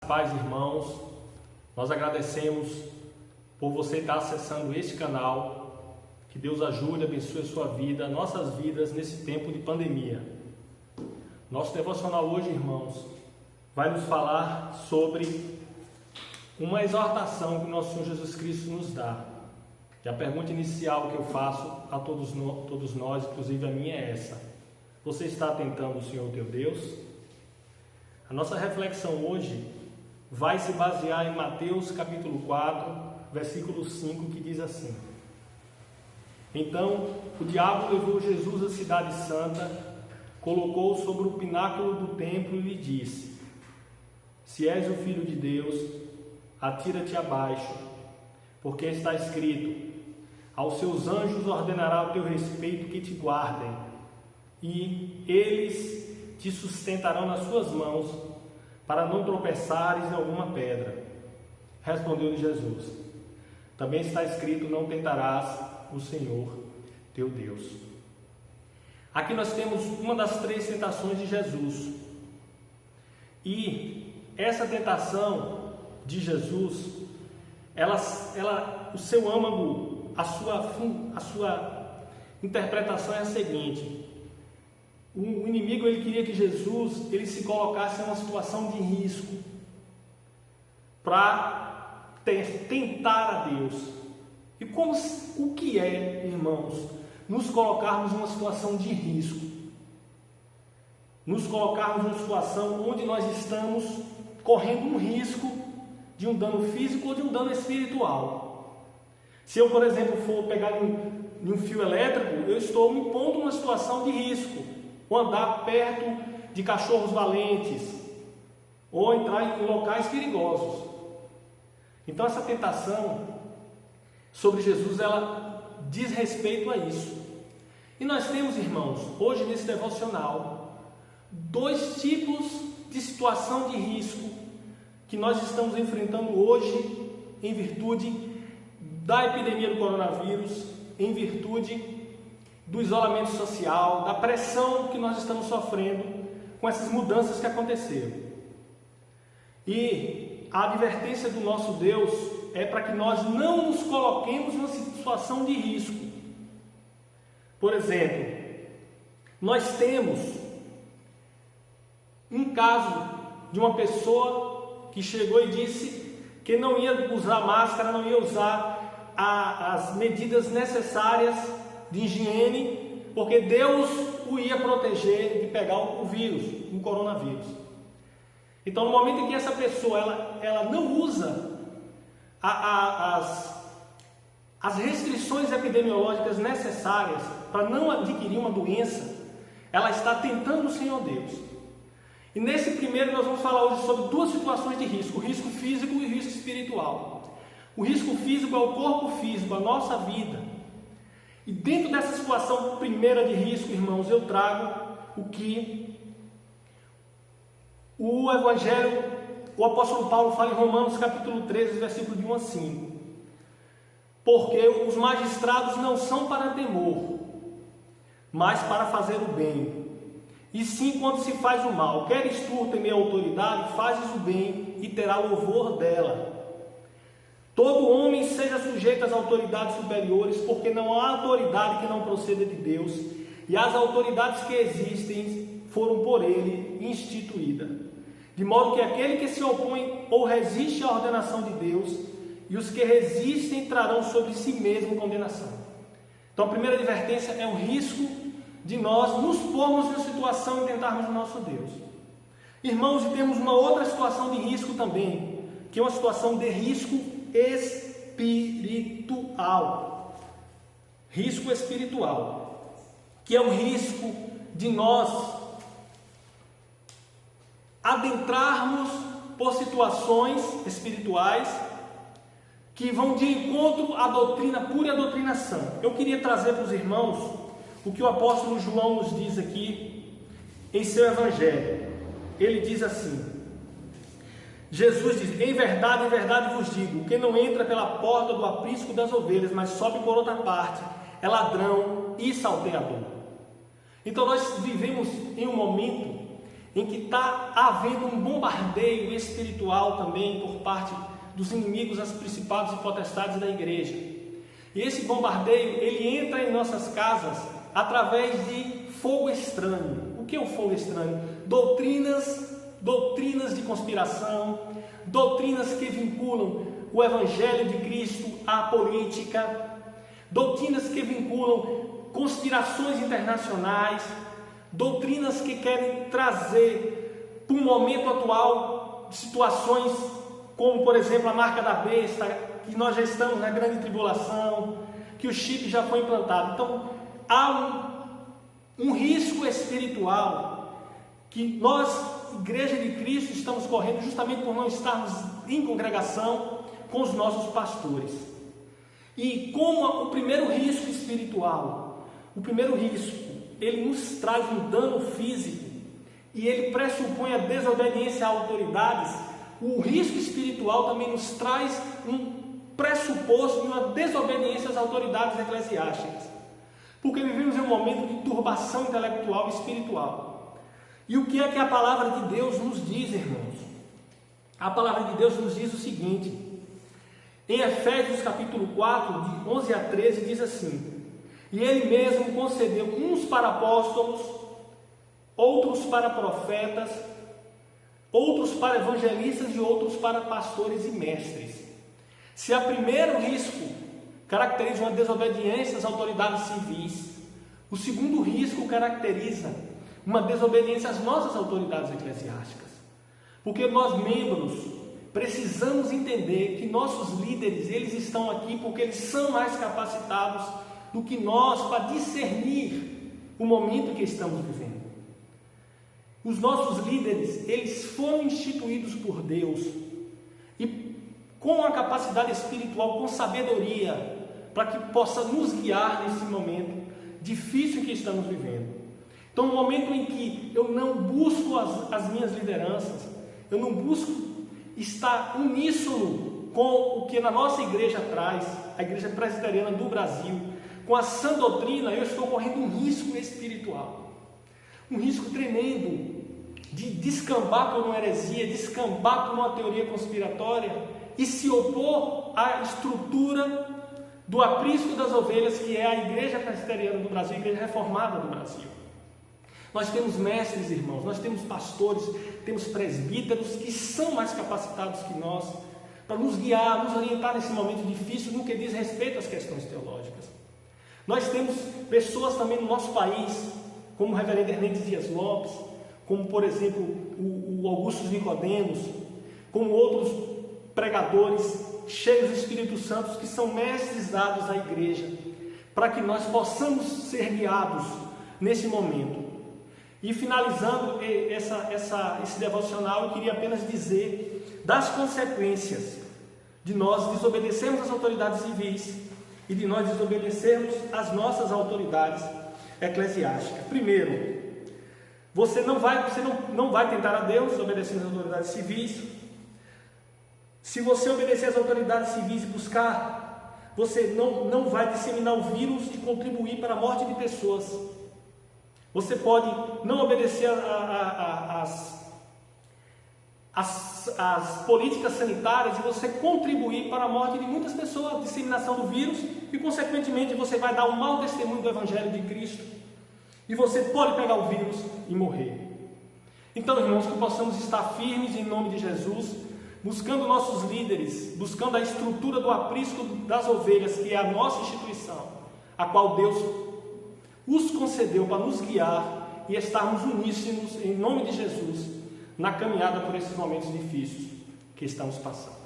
paz, irmãos. Nós agradecemos por você estar acessando este canal. Que Deus ajude, abençoe a sua vida, nossas vidas nesse tempo de pandemia. Nosso devocional hoje, irmãos, vai nos falar sobre uma exortação que nosso Senhor Jesus Cristo nos dá. E a pergunta inicial que eu faço a todos nós, inclusive a minha, é essa: você está tentando o Senhor teu Deus? A nossa reflexão hoje vai se basear em Mateus capítulo 4, versículo 5, que diz assim: Então o diabo levou Jesus à cidade santa, colocou-o sobre o pináculo do templo e lhe disse: Se és o Filho de Deus, atira-te abaixo, porque está escrito: Aos seus anjos ordenará o teu respeito que te guardem, e eles te sustentarão nas suas mãos, para não tropeçares em alguma pedra. Respondeu-lhe Jesus: Também está escrito: Não tentarás o Senhor teu Deus. Aqui nós temos uma das 3 tentações de Jesus. E essa tentação de Jesus, o seu âmago, a sua interpretação é a seguinte: o inimigo ele queria que Jesus ele se colocasse em uma situação de risco para tentar a Deus. E o que é, irmãos, nos colocarmos em uma situação de risco? Nos colocarmos em uma situação onde nós estamos correndo um risco de um dano físico ou de um dano espiritual. Se eu, por exemplo, for pegar um fio elétrico, eu estou me pondo numa situação de risco, ou andar perto de cachorros valentes, ou entrar em locais perigosos. Então essa tentação sobre Jesus, ela diz respeito a isso. E nós temos, irmãos, hoje nesse devocional, 2 tipos de situação de risco que nós estamos enfrentando hoje em virtude da epidemia do coronavírus, em virtude do isolamento social, da pressão que nós estamos sofrendo com essas mudanças que aconteceram. E a advertência do nosso Deus é para que nós não nos coloquemos numa situação de risco. Por exemplo, nós temos um caso de uma pessoa que chegou e disse que não ia usar máscara, não ia usar as medidas necessárias de higiene, porque Deus o ia proteger de pegar o vírus, o coronavírus. Então, no momento em que essa pessoa ela não usa as restrições epidemiológicas necessárias para não adquirir uma doença, ela está tentando o Senhor Deus. E nesse primeiro nós vamos falar hoje sobre 2 situações de risco: o risco físico e o risco espiritual. O risco físico é o corpo físico, a nossa vida. E dentro dessa situação primeira de risco, irmãos, eu trago o que o Evangelho, o apóstolo Paulo fala em Romanos capítulo 13, versículo de 1 a 5. Porque os magistrados não são para temor, mas para fazer o bem. E sim, quando se faz o mal, queres tu temer a autoridade, fazes o bem e terá louvor dela. Todo homem seja sujeito às autoridades superiores, porque não há autoridade que não proceda de Deus, e as autoridades que existem foram por ele instituídas. De modo que aquele que se opõe ou resiste à ordenação de Deus, e os que resistem trarão sobre si mesmo condenação. Então a primeira advertência é o risco de nós nos pormos na situação e tentarmos o nosso Deus. Irmãos, e temos uma outra situação de risco também, que é uma situação de risco espiritual. Risco espiritual, que é o risco de nós adentrarmos por situações espirituais que vão de encontro à doutrina pura e à doutrina sã. Eu queria trazer para os irmãos o que o apóstolo João nos diz aqui em seu Evangelho. Ele diz assim: Jesus diz: em verdade vos digo, quem não entra pela porta do aprisco das ovelhas, mas sobe por outra parte, é ladrão e salteador. Então nós vivemos em um momento em que está havendo um bombardeio espiritual também por parte dos inimigos, as principados e potestades da igreja. E esse bombardeio, ele entra em nossas casas através de fogo estranho. O que é o fogo estranho? Doutrinas de conspiração, doutrinas que vinculam o Evangelho de Cristo à política, doutrinas que vinculam conspirações internacionais, doutrinas que querem trazer para o momento atual situações como, por exemplo, a marca da besta, que nós já estamos na grande tribulação, que o chip já foi implantado. Então, há um risco espiritual que nós, Igreja de Cristo, estamos correndo justamente por não estarmos em congregação com os nossos pastores. E como o primeiro risco espiritual, ele nos traz um dano físico e ele pressupõe a desobediência a autoridades. O risco espiritual também nos traz um pressuposto de uma desobediência às autoridades eclesiásticas, porque vivemos em um momento de turbação intelectual e espiritual. E o que é que a palavra de Deus nos diz, irmãos? A palavra de Deus nos diz o seguinte, em Efésios capítulo 4, de 11 a 13, diz assim: e ele mesmo concedeu uns para apóstolos, outros para profetas, outros para evangelistas e outros para pastores e mestres. Se o primeiro risco caracteriza uma desobediência às autoridades civis, o segundo risco caracteriza uma desobediência às nossas autoridades eclesiásticas. Porque nós, membros, precisamos entender que nossos líderes, eles estão aqui porque eles são mais capacitados do que nós para discernir o momento que estamos vivendo. Os nossos líderes, eles foram instituídos por Deus e com a capacidade espiritual, com sabedoria, para que possa nos guiar nesse momento difícil que estamos vivendo. Então, no momento em que eu não busco as minhas lideranças, eu não busco estar uníssono com o que na nossa igreja traz, a Igreja Presbiteriana do Brasil, com a sã doutrina, eu estou correndo um risco espiritual, um risco tremendo de descambar por uma heresia, descambar por uma teoria conspiratória e se opor à estrutura do aprisco das ovelhas, que é a Igreja Presbiteriana do Brasil, a Igreja Reformada do Brasil. Nós temos mestres, irmãos, nós temos pastores, temos presbíteros que são mais capacitados que nós para nos guiar, nos orientar nesse momento difícil no que diz respeito às questões teológicas. Nós temos pessoas também no nosso país, como o reverendo Hernandes Dias Lopes, como, por exemplo, o Augusto Nicodemos, como outros pregadores cheios do Espírito Santo, que são mestres dados à igreja, para que nós possamos ser guiados nesse momento. E finalizando esse devocional, eu queria apenas dizer das consequências de nós desobedecermos às autoridades civis e de nós desobedecermos às nossas autoridades eclesiásticas. Primeiro, você não vai tentar a Deus obedecendo às autoridades civis. Se você obedecer às autoridades civis e buscar, você não vai disseminar o vírus e contribuir para a morte de pessoas. Você pode não obedecer às políticas sanitárias e você contribuir para a morte de muitas pessoas, a disseminação do vírus, e consequentemente você vai dar um mau testemunho do Evangelho de Cristo. E você pode pegar o vírus e morrer. Então, irmãos, que possamos estar firmes em nome de Jesus, buscando nossos líderes, buscando a estrutura do aprisco das ovelhas, que é a nossa instituição, a qual Deus os concedeu para nos guiar e estarmos uníssonos em nome de Jesus na caminhada por esses momentos difíceis que estamos passando.